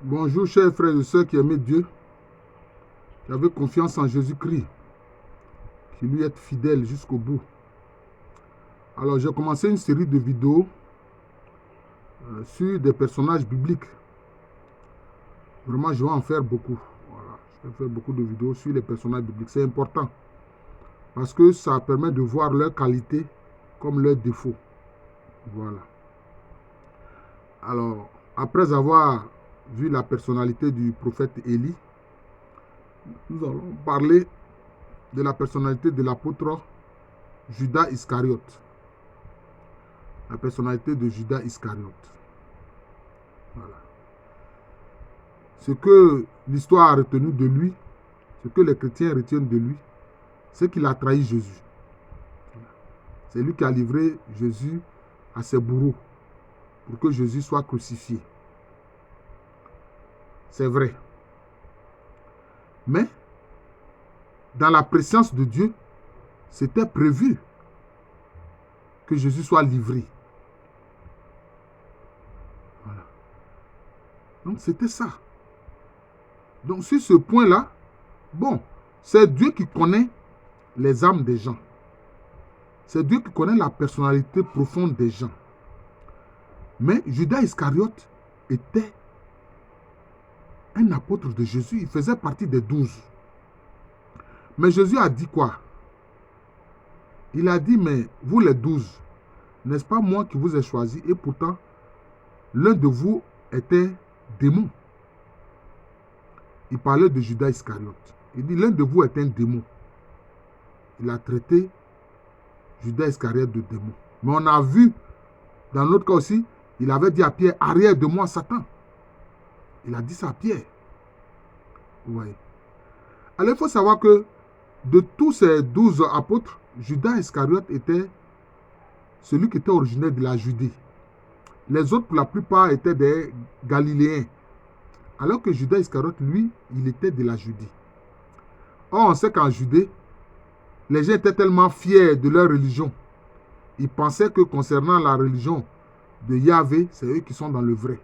Bonjour, chers frères et sœurs qui aimaient Dieu, qui avaient confiance en Jésus-Christ, qui lui est fidèle jusqu'au bout. Alors, j'ai commencé une série de vidéos sur des personnages bibliques. Vraiment, je vais en faire beaucoup. Voilà, je vais faire beaucoup de vidéos sur les personnages bibliques. C'est important parce que ça permet de voir leurs qualités comme leurs défauts. Voilà. Alors, après avoir vu la personnalité du prophète Élie, nous allons parler de la personnalité de l'apôtre Judas Iscariote. La personnalité de Judas Iscariote. Voilà. Ce que l'histoire a retenu de lui, ce que les chrétiens retiennent de lui, c'est qu'il a trahi Jésus. C'est lui qui a livré Jésus à ses bourreaux pour que Jésus soit crucifié. C'est vrai. Mais, dans la préscience de Dieu, c'était prévu que Jésus soit livré. Voilà. Donc, c'était ça. Donc, sur ce point-là, bon, c'est Dieu qui connaît les âmes des gens. C'est Dieu qui connaît la personnalité profonde des gens. Mais Judas Iscariote était un apôtre de Jésus. Il faisait partie des 12. Mais Jésus a dit quoi? Il a dit, mais vous les 12, n'est-ce pas moi qui vous ai choisi? Et pourtant, l'un de vous était démon. Il parlait de Judas Iscariote. Il dit, l'un de vous est un démon. Il a traité Judas Iscariote de démon. Mais on a vu, dans l'autre cas aussi, il avait dit à Pierre, arrière de moi, Satan. Il a dit ça à Pierre. Vous voyez. Alors, il faut savoir que de tous ces 12 apôtres, Judas Iscariote était celui qui était originaire de la Judée. Les autres, pour la plupart, étaient des Galiléens. Alors que Judas Iscariote, lui, il était de la Judée. Or, on sait qu'en Judée, les gens étaient tellement fiers de leur religion. Ils pensaient que concernant la religion de Yahvé, c'est eux qui sont dans le vrai.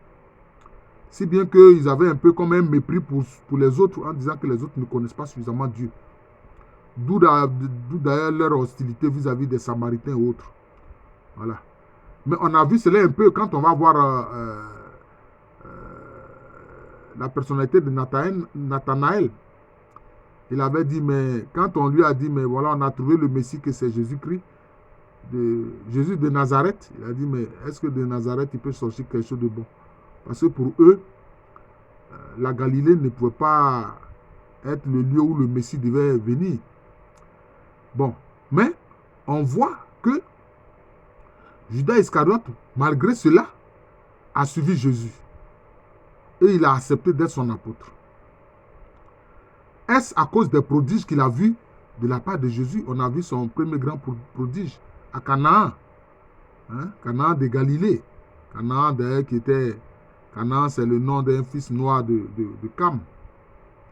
Si bien qu'ils avaient un peu comme un mépris pour les autres en disant que les autres ne connaissent pas suffisamment Dieu. D'où d'ailleurs leur hostilité vis-à-vis des Samaritains et autres. Voilà. Mais on a vu cela un peu quand on va voir la personnalité de Nathanaël. Il avait dit, mais quand on lui a dit, mais voilà, on a trouvé le Messie que c'est Jésus-Christ, Jésus de Nazareth, il a dit, mais est-ce que de Nazareth, il peut sortir quelque chose de bon? Parce que pour eux, la Galilée ne pouvait pas être le lieu où le Messie devait venir. Bon, mais on voit que Judas Iscariote, malgré cela, a suivi Jésus. Et il a accepté d'être son apôtre. Est-ce à cause des prodiges qu'il a vus de la part de Jésus? On a vu son premier grand prodige à Canaan. Canaan de Galilée. Canaan d'ailleurs qui était... Canaan, c'est le nom d'un fils noir de Cam,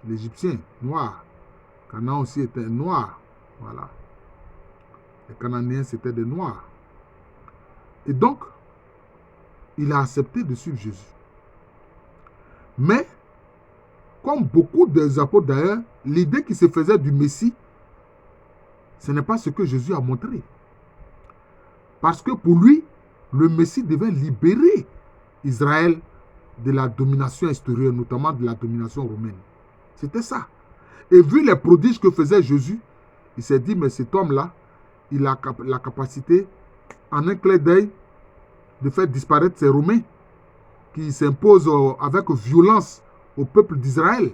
l'Égyptien, noir. Canaan aussi était noir. Voilà. Les Cananéens, c'était des noirs. Et donc, il a accepté de suivre Jésus. Mais, comme beaucoup des apôtres d'ailleurs, l'idée qui se faisait du Messie, ce n'est pas ce que Jésus a montré. Parce que pour lui, le Messie devait libérer Israël de la domination extérieure, notamment de la domination romaine. C'était ça. Et vu les prodiges que faisait Jésus, il s'est dit, mais cet homme-là, il a la capacité, en un clin d'œil, de faire disparaître ces Romains qui s'imposent avec violence au peuple d'Israël.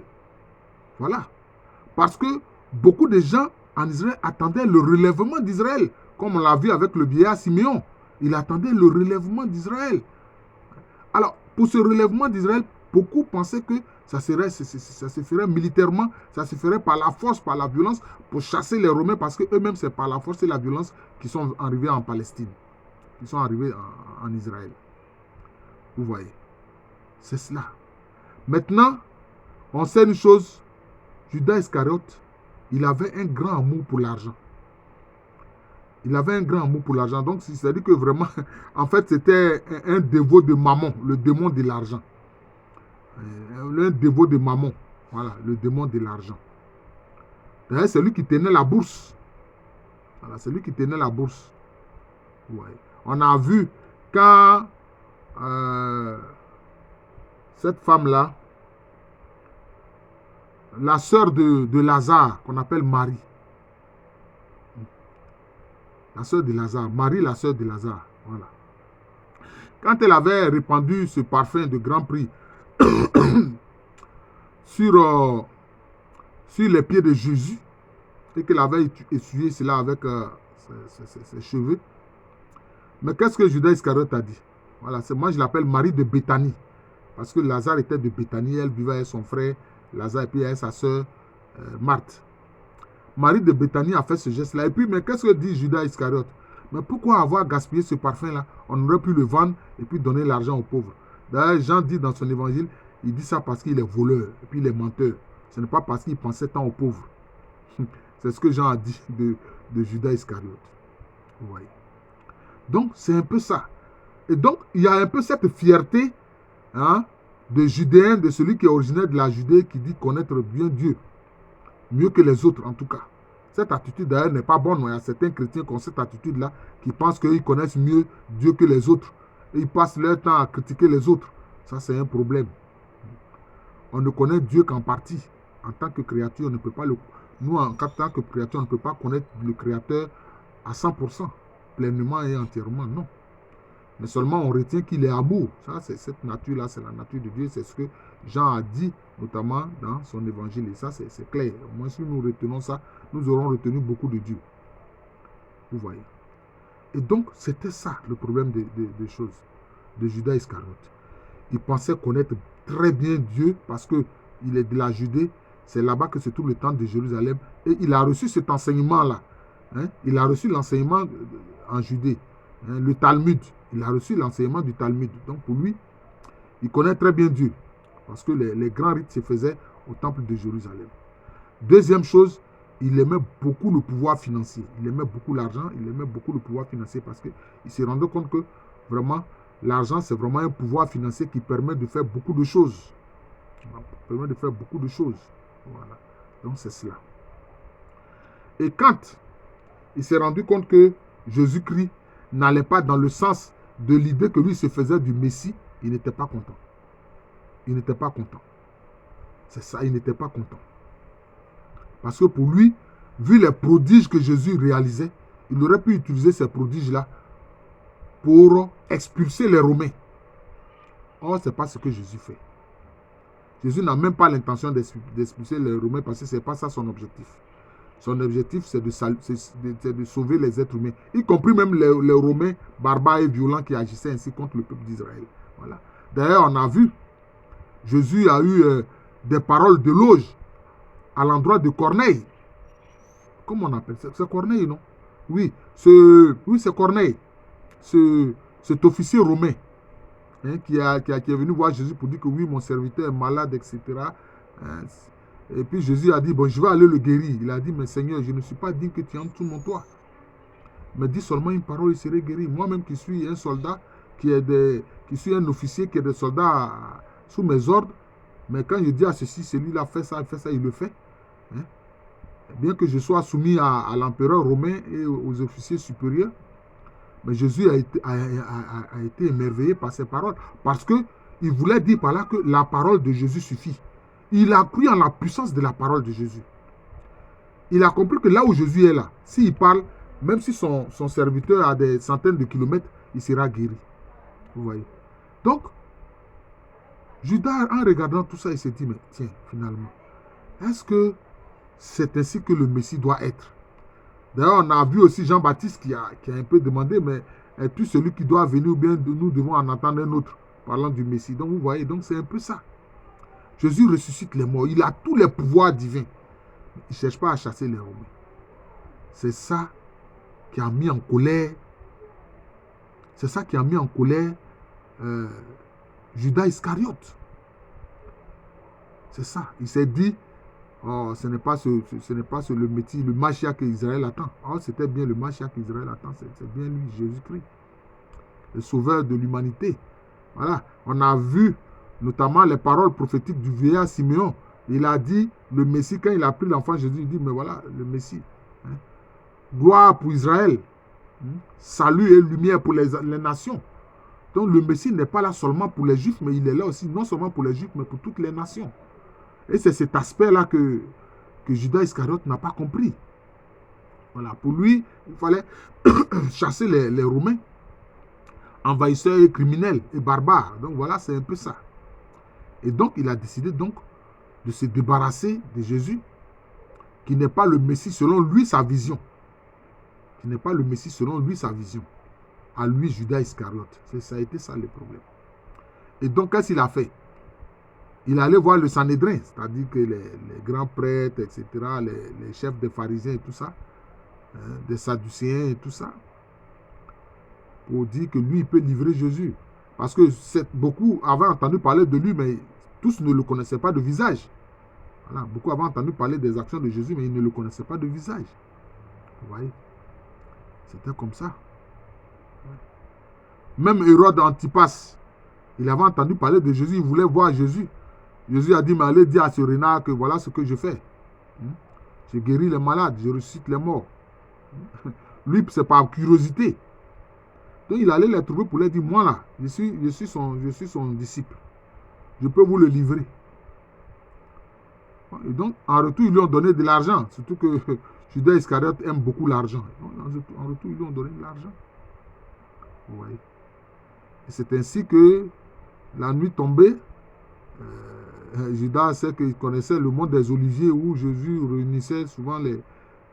Voilà. Parce que beaucoup de gens en Israël attendaient le relèvement d'Israël, comme on l'a vu avec le vieillard Siméon. Il attendait le relèvement d'Israël. Alors, pour ce relèvement d'Israël, beaucoup pensaient que ça se ferait militairement, ça se ferait par la force, par la violence, pour chasser les Romains, parce qu'eux-mêmes, c'est par la force et la violence qu'ils sont arrivés en Palestine, qu'ils sont arrivés en Israël. Vous voyez, c'est cela. Maintenant, on sait une chose, Judas Iscariote, il avait un grand amour pour l'argent. Il avait un grand amour pour l'argent. Donc, c'est-à-dire que vraiment, en fait, c'était un dévot de Mammon, le démon de l'argent. L'un dévot de Mammon. Voilà, le démon de l'argent. D'ailleurs, c'est lui qui tenait la bourse. Voilà, c'est lui qui tenait la bourse. Ouais. On a vu quand cette femme-là, la sœur de Lazare, qu'on appelle Marie, la sœur de Lazare, Marie, la sœur de Lazare, voilà. Quand elle avait répandu ce parfum de grand prix sur les pieds de Jésus, et qu'elle avait essuyé cela avec ses cheveux, mais qu'est-ce que Judas Iscariote a dit? Voilà, moi je l'appelle Marie de Béthanie, parce que Lazare était de Béthanie, elle vivait avec son frère Lazare et puis avec sa sœur Marthe. Marie de Béthanie a fait ce geste-là. Et puis, mais qu'est-ce que dit Judas Iscariote? Mais pourquoi avoir gaspillé ce parfum-là? On aurait pu le vendre et puis donner l'argent aux pauvres. D'ailleurs, Jean dit dans son évangile, il dit ça parce qu'il est voleur et puis il est menteur. Ce n'est pas parce qu'il pensait tant aux pauvres. C'est ce que Jean a dit de Judas Iscariote. Vous voyez. Donc, c'est un peu ça. Et donc, il y a un peu cette fierté de Judéen, de celui qui est originaire de la Judée, qui dit connaître bien Dieu. Mieux que les autres, en tout cas. Cette attitude, d'ailleurs, n'est pas bonne. Il y a certains chrétiens qui ont cette attitude-là, qui pensent qu'ils connaissent mieux Dieu que les autres. Et ils passent leur temps à critiquer les autres. Ça, c'est un problème. On ne connaît Dieu qu'en partie. En tant que créature, on ne peut pas nous, en tant que créature, on ne peut pas connaître le Créateur à 100%, pleinement et entièrement, non. Mais seulement on retient qu'il est amour. Ça, c'est cette nature-là, c'est la nature de Dieu. C'est ce que Jean a dit, notamment dans son évangile. Et ça, c'est clair. Au moins, si nous retenons ça, nous aurons retenu beaucoup de Dieu. Vous voyez. Et donc, c'était ça, le problème des choses, de Judas Iscariote. Il pensait connaître très bien Dieu parce qu'il est de la Judée. C'est là-bas que se trouve le temple de Jérusalem. Et il a reçu cet enseignement-là. Il a reçu l'enseignement en Judée. Le Talmud. Il a reçu l'enseignement du Talmud. Donc pour lui, il connaît très bien Dieu. Parce que les grands rites se faisaient au temple de Jérusalem. Deuxième chose, il aimait beaucoup le pouvoir financier. Il aimait beaucoup l'argent, il aimait beaucoup le pouvoir financier parce qu'il se rendait compte que vraiment, l'argent, c'est vraiment un pouvoir financier qui permet de faire beaucoup de choses. Permet de faire beaucoup de choses. Voilà. Donc c'est cela. Et quand il s'est rendu compte que Jésus-Christ n'allait pas dans le sens de l'idée que lui se faisait du Messie, il n'était pas content. Il n'était pas content. C'est ça, il n'était pas content. Parce que pour lui, vu les prodiges que Jésus réalisait, il aurait pu utiliser ces prodiges-là pour expulser les Romains. Or, ce n'est pas ce que Jésus fait. Jésus n'a même pas l'intention d'expulser les Romains parce que ce n'est pas ça son objectif. Son objectif, c'est de sauver les êtres humains, y compris même les Romains barbares et violents qui agissaient ainsi contre le peuple d'Israël. Voilà. D'ailleurs, on a vu, Jésus a eu des paroles d'éloge à l'endroit de Corneille. Comment on appelle ça? C'est Corneille, non? Oui, c'est Corneille. Cet officier romain qui est venu voir Jésus pour dire que oui, mon serviteur est malade, etc. Et puis Jésus a dit, bon, je vais aller le guérir. Il a dit, mais Seigneur, je ne suis pas digne que tu entres sous mon toit. Mais dis seulement une parole, il serait guéri. Moi-même qui suis un soldat, qui suis un officier, qui est des soldats sous mes ordres, mais quand je dis à ceci, celui-là fait ça, il le fait. Bien que je sois soumis à l'empereur romain et aux officiers supérieurs, mais Jésus a été émerveillé par ces paroles, parce qu'il voulait dire par là que la parole de Jésus suffit. Il a cru en la puissance de la parole de Jésus. Il a compris que là où Jésus est là, s'il parle, même si son serviteur a des centaines de kilomètres, il sera guéri. Vous voyez. Donc, Judas, en regardant tout ça, il s'est dit, mais tiens, finalement, est-ce que c'est ainsi que le Messie doit être? D'ailleurs, on a vu aussi Jean-Baptiste qui a un peu demandé, mais es-tu celui qui doit venir ou bien nous devons en attendre un autre, parlant du Messie? Donc, vous voyez, donc c'est un peu ça. Jésus ressuscite les morts. Il a tous les pouvoirs divins. Il ne cherche pas à chasser les Romains. C'est ça qui a mis en colère. C'est ça qui a mis en colère Judas Iscariote. C'est ça. Il s'est dit, oh, ce n'est pas le Messie, le Mashiach qu'Israël attend. Oh, c'était bien le Mashiach qu'Israël attend. C'est bien lui, Jésus-Christ, le sauveur de l'humanité. Voilà. On a vu notamment les paroles prophétiques du vieillard Simeon. Il a dit, le Messie, quand il a pris l'enfant Jésus, il dit, mais voilà, le Messie. Hein. Gloire pour Israël. Salut et lumière pour les nations. Donc le Messie n'est pas là seulement pour les Juifs, mais il est là aussi, non seulement pour les Juifs, mais pour toutes les nations. Et c'est cet aspect-là que Judas Iscariote n'a pas compris. Voilà, pour lui, il fallait chasser les Romains, envahisseurs et criminels et barbares. Donc voilà, c'est un peu ça. Et donc, il a décidé donc de se débarrasser de Jésus, qui n'est pas le Messie selon lui, sa vision. Qui n'est pas le Messie selon lui, sa vision. À lui, Judas Iscariote. Ça a été ça le problème. Et donc, qu'est-ce qu'il a fait? Il allait voir le Sanhédrin, c'est-à-dire que les grands prêtres, etc., les chefs des pharisiens et tout ça, des Sadducéens et tout ça, pour dire que lui, il peut livrer Jésus. Parce que beaucoup avaient entendu parler de lui, mais tous ne le connaissaient pas de visage. Voilà, beaucoup avaient entendu parler des actions de Jésus, mais ils ne le connaissaient pas de visage. Vous voyez? C'était comme ça. Même Hérode Antipas, il avait entendu parler de Jésus, il voulait voir Jésus. Jésus a dit, mais allez dire à ce renard que voilà ce que je fais. Je guéris les malades, je ressuscite les morts. Lui, c'est par curiosité. Donc, il allait les trouver pour leur dire, moi là, je suis son disciple. Je peux vous le livrer. Et donc, en retour, ils lui ont donné de l'argent. Surtout que Judas Iscariote aime beaucoup l'argent. En retour, ils lui ont donné de l'argent. Vous voyez. Et c'est ainsi que la nuit tombée, Judas sait qu'il connaissait le mont des Oliviers où Jésus réunissait souvent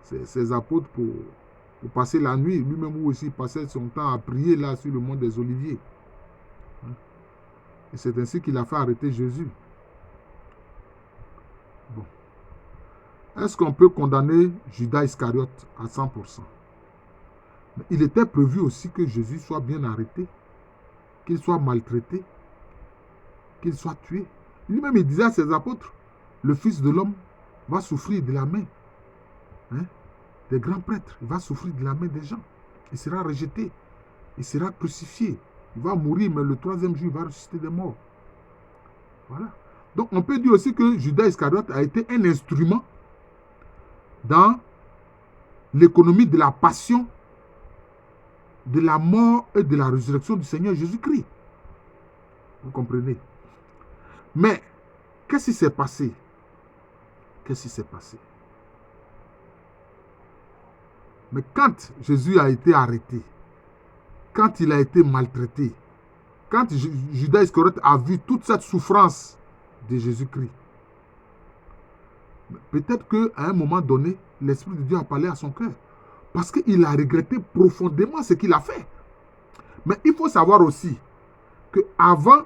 ses apôtres pour passer la nuit. Lui-même aussi passait son temps à prier là sur le mont des Oliviers. Et c'est ainsi qu'il a fait arrêter Jésus. Bon. Est-ce qu'on peut condamner Judas Iscariote à 100%? Mais il était prévu aussi que Jésus soit bien arrêté, qu'il soit maltraité, qu'il soit tué. Lui-même, il disait à ses apôtres, le Fils de l'homme va souffrir de la main des grands prêtres. Il va souffrir de la main des gens. Il sera rejeté. Il sera crucifié. Il va mourir, mais le troisième jour, il va ressusciter des morts. Voilà. Donc, on peut dire aussi que Judas Iscariote a été un instrument dans l'économie de la passion, de la mort et de la résurrection du Seigneur Jésus-Christ. Vous comprenez? Mais, qu'est-ce qui s'est passé? Qu'est-ce qui s'est passé? Mais quand Jésus a été arrêté, quand il a été maltraité, quand Judas Iscariote a vu toute cette souffrance de Jésus-Christ, peut-être qu'à un moment donné, l'Esprit de Dieu a parlé à son cœur. Parce qu'il a regretté profondément ce qu'il a fait. Mais il faut savoir aussi qu'avant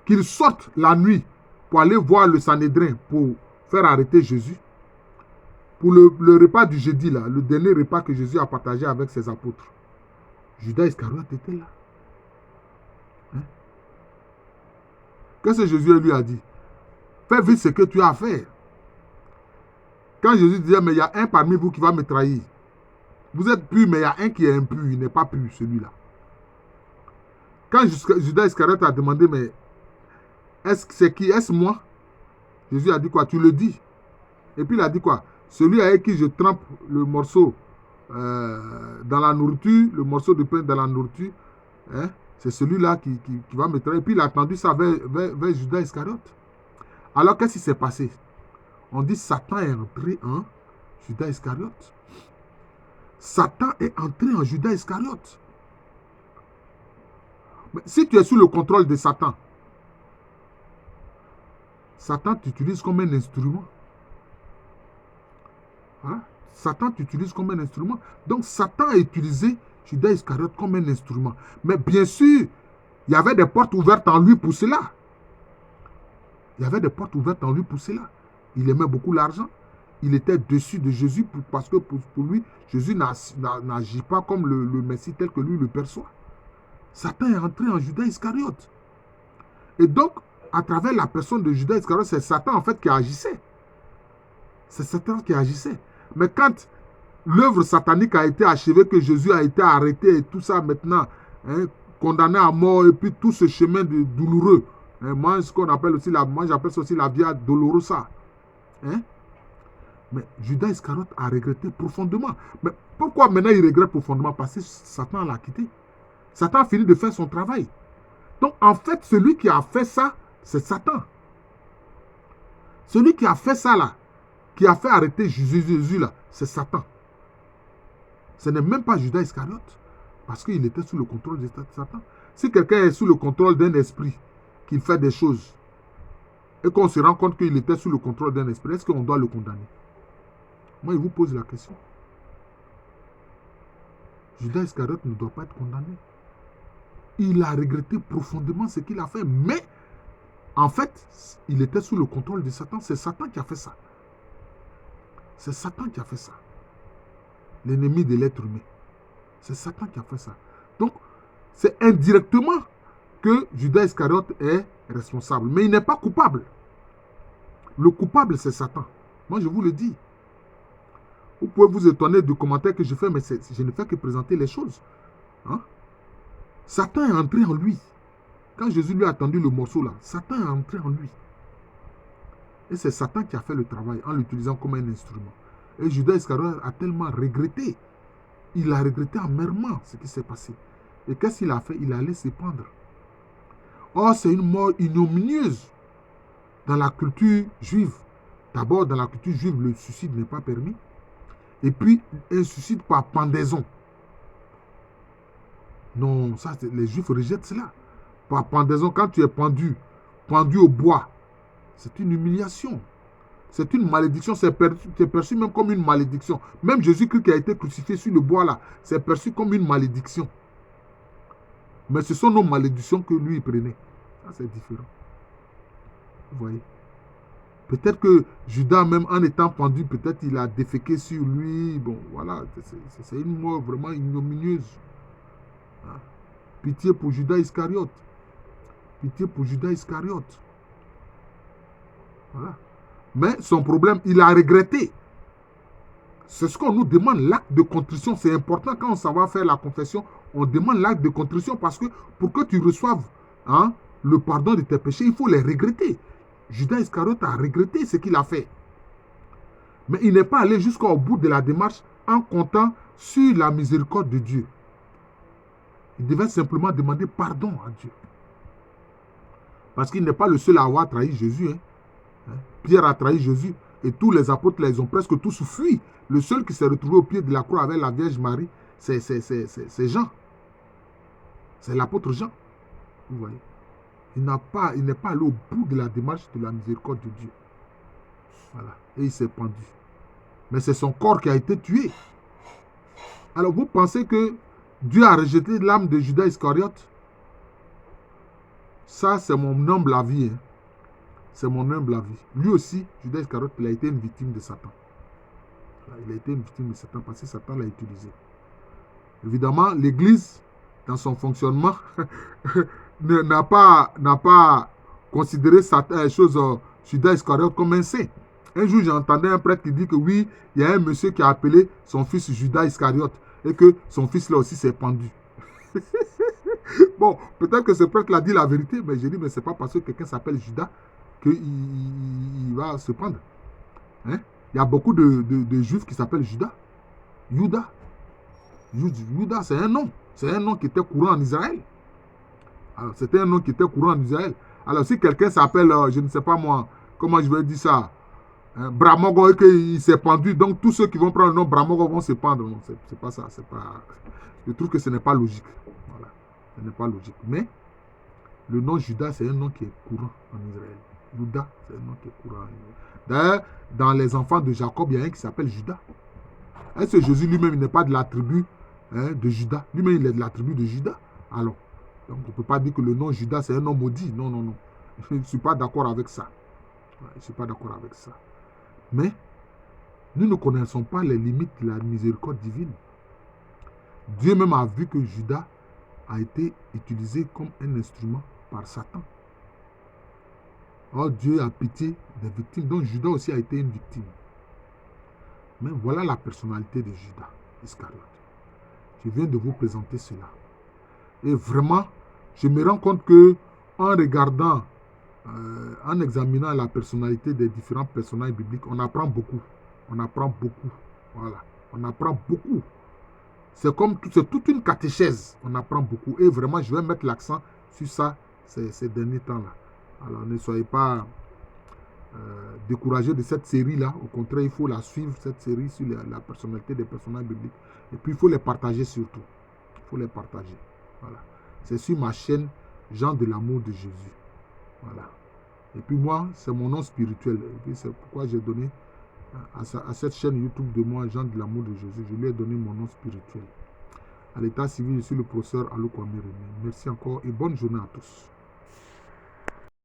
qu'il sorte la nuit pour aller voir le Sanhédrin pour faire arrêter Jésus, pour le repas du jeudi, là, le dernier repas que Jésus a partagé avec ses apôtres, Judas Iscariote était là. Qu'est-ce que Jésus lui a dit? Fais vite ce que tu as à faire. Quand Jésus disait, mais il y a un parmi vous qui va me trahir. Vous êtes pur, mais il y a un qui est impur, il n'est pas pur, celui-là. Quand Judas Iscariote a demandé, mais est-ce que c'est qui? Est-ce moi? Jésus a dit quoi? Tu le dis. Et puis il a dit quoi? Celui avec qui je trempe le morceau dans la nourriture, le morceau de pain dans la nourriture, c'est celui-là qui va me trahir. Et puis il a tendu ça vers Judas Iscariote. Alors qu'est-ce qui s'est passé? On dit Satan est entré en Judas Iscariote. Satan est entré en Judas Iscariote. Mais si tu es sous le contrôle de Satan, Satan t'utilise comme un instrument. Voilà. Satan t'utilise comme un instrument. Donc Satan a utilisé Judas Iscariote comme un instrument. Mais bien sûr, il y avait des portes ouvertes en lui pour cela. Il y avait des portes ouvertes en lui pour cela. Il aimait beaucoup l'argent. Il était dessus de Jésus parce que pour lui, Jésus n'agit pas comme le Messie tel que lui le perçoit. Satan est entré en Judas Iscariote. Et donc, à travers la personne de Judas Iscariote, c'est Satan en fait qui agissait. C'est Satan qui agissait. Mais quand l'œuvre satanique a été achevée, que Jésus a été arrêté et tout ça maintenant, condamné à mort, et puis tout ce chemin douloureux Moi, ce qu'on appelle aussi, moi j'appelle ça aussi la Via Dolorosa. Hein? Mais Judas Iscariote a regretté profondément. Mais pourquoi maintenant il regrette profondément? Parce que Satan l'a quitté. Satan a fini de faire son travail. Donc en fait, celui qui a fait ça, c'est Satan. Celui qui a fait ça là, qui a fait arrêter Jésus là, c'est Satan. Ce n'est même pas Judas Iscariote. Parce qu'il était sous le contrôle de Satan. Si quelqu'un est sous le contrôle d'un esprit, qu'il fait des choses, et qu'on se rend compte qu'il était sous le contrôle d'un esprit, est-ce qu'on doit le condamner? Moi, je vous pose la question. Judas Iscariote ne doit pas être condamné. Il a regretté profondément ce qu'il a fait, mais en fait, il était sous le contrôle de Satan. C'est Satan qui a fait ça. C'est Satan qui a fait ça. L'ennemi de l'être humain. C'est Satan qui a fait ça. Donc, c'est indirectement que Judas Iscariote est responsable. Mais il n'est pas coupable. Le coupable, c'est Satan. Moi, je vous le dis. Vous pouvez vous étonner du commentaire que je fais, mais je ne fais que présenter les choses. Hein? Satan est entré en lui. Quand Jésus lui a tendu le morceau là, Satan est entré en lui. Et c'est Satan qui a fait le travail en l'utilisant comme un instrument. Et Judas Iscariote a tellement regretté. Il a regretté amèrement ce qui s'est passé. Et qu'est-ce qu'il a fait? Il allait se pendre. Or, c'est une mort ignominieuse dans la culture juive. D'abord, dans la culture juive, le suicide n'est pas permis. Et puis, un suicide par pendaison. Non, ça, les juifs rejettent cela. Par pendaison, quand tu es pendu au bois, c'est une humiliation. C'est une malédiction. C'est perçu même comme une malédiction. Même Jésus-Christ qui a été crucifié sur le bois là, c'est perçu comme une malédiction. Mais ce sont nos malédictions que lui il prenait. Ça, c'est différent. Vous voyez? Peut-être que Judas, même en étant pendu, peut-être il a déféqué sur lui. Bon, voilà. C'est une mort vraiment ignominieuse. Hein? Pitié pour Judas Iscariote. Pitié pour Judas Iscariote. Voilà. Mais son problème, il a regretté. C'est ce qu'on nous demande, l'acte de contrition. C'est important quand on s'en va faire la confession. On demande l'acte de contrition parce que pour que tu reçoives le pardon de tes péchés, il faut les regretter. Judas Iscariote a regretté ce qu'il a fait. Mais il n'est pas allé jusqu'au bout de la démarche en comptant sur la miséricorde de Dieu. Il devait simplement demander pardon à Dieu. Parce qu'il n'est pas le seul à avoir trahi Jésus. Pierre a trahi Jésus. Et tous les apôtres, là, ils ont presque tous fui. Le seul qui s'est retrouvé au pied de la croix avec la Vierge Marie, c'est Jean. C'est l'apôtre Jean. Vous voyez. Il n'est pas allé au bout de la démarche de la miséricorde de Dieu. Voilà. Et il s'est pendu. Mais c'est son corps qui a été tué. Alors vous pensez que Dieu a rejeté l'âme de Judas Iscariote? Ça, c'est mon humble avis. C'est mon humble avis. Lui aussi, Judas Iscariote, il a été une victime de Satan. Il a été une victime de Satan parce que Satan l'a utilisé. Évidemment, l'Église, dans son fonctionnement, n'a pas considéré Judas Iscariote comme un saint. Un jour, j'entendais un prêtre qui dit que oui, il y a un monsieur qui a appelé son fils Judas Iscariote et que son fils là aussi s'est pendu. Bon, peut-être que ce prêtre l'a dit la vérité, mais j'ai dit, mais c'est pas parce que quelqu'un s'appelle Judas qu'il va se prendre. Hein? Il y a beaucoup de juifs qui s'appellent Judas. Judas, c'est un nom. C'est un nom qui était courant en Israël. Alors, c'était un nom qui était courant en Israël. Alors, si quelqu'un s'appelle, je ne sais pas moi, comment je vais dire ça, Bramogo, et qu'il s'est pendu, donc tous ceux qui vont prendre le nom Bramogo vont se pendre. Non, c'est pas ça. Je trouve que ce n'est pas logique. Voilà. Ce n'est pas logique. Mais, le nom Judas, c'est un nom qui est courant en Israël. Judas, c'est un nom qui est courant en Israël. D'ailleurs, dans les enfants de Jacob, il y a un qui s'appelle Judas. Est-ce que Jésus lui-même n'est pas de la tribu de Judas? Lui-même, il est de la tribu de Judas. Alors, donc on ne peut pas dire que le nom Judas, c'est un nom maudit. Non, non, non. Je ne suis pas d'accord avec ça. Je ne suis pas d'accord avec ça. Mais, nous ne connaissons pas les limites de la miséricorde divine. Dieu même a vu que Judas a été utilisé comme un instrument par Satan. Or, Dieu a pitié des victimes. Donc, Judas aussi a été une victime. Mais voilà la personnalité de Judas Iscariote. Je viens de vous présenter cela. Et vraiment, je me rends compte que en regardant En examinant la personnalité des différents personnages bibliques, on apprend beaucoup. On apprend beaucoup. Voilà. On apprend beaucoup. C'est comme c'est toute une catéchèse. On apprend beaucoup. Et vraiment, je vais mettre l'accent sur ça ces derniers temps-là. Alors, ne soyez pas découragés de cette série-là. Au contraire, il faut la suivre, cette série sur la personnalité des personnages bibliques. Et puis, il faut les partager surtout. Il faut les partager. Voilà. C'est sur ma chaîne Jean de l'amour de Jésus. Voilà. Et puis moi, c'est mon nom spirituel. Et puis c'est pourquoi j'ai donné à cette chaîne YouTube de moi, Jean de l'amour de Jésus, je lui ai donné mon nom spirituel. À l'état civil, je suis le professeur Alou Kwame Rémy. Merci encore et bonne journée à tous.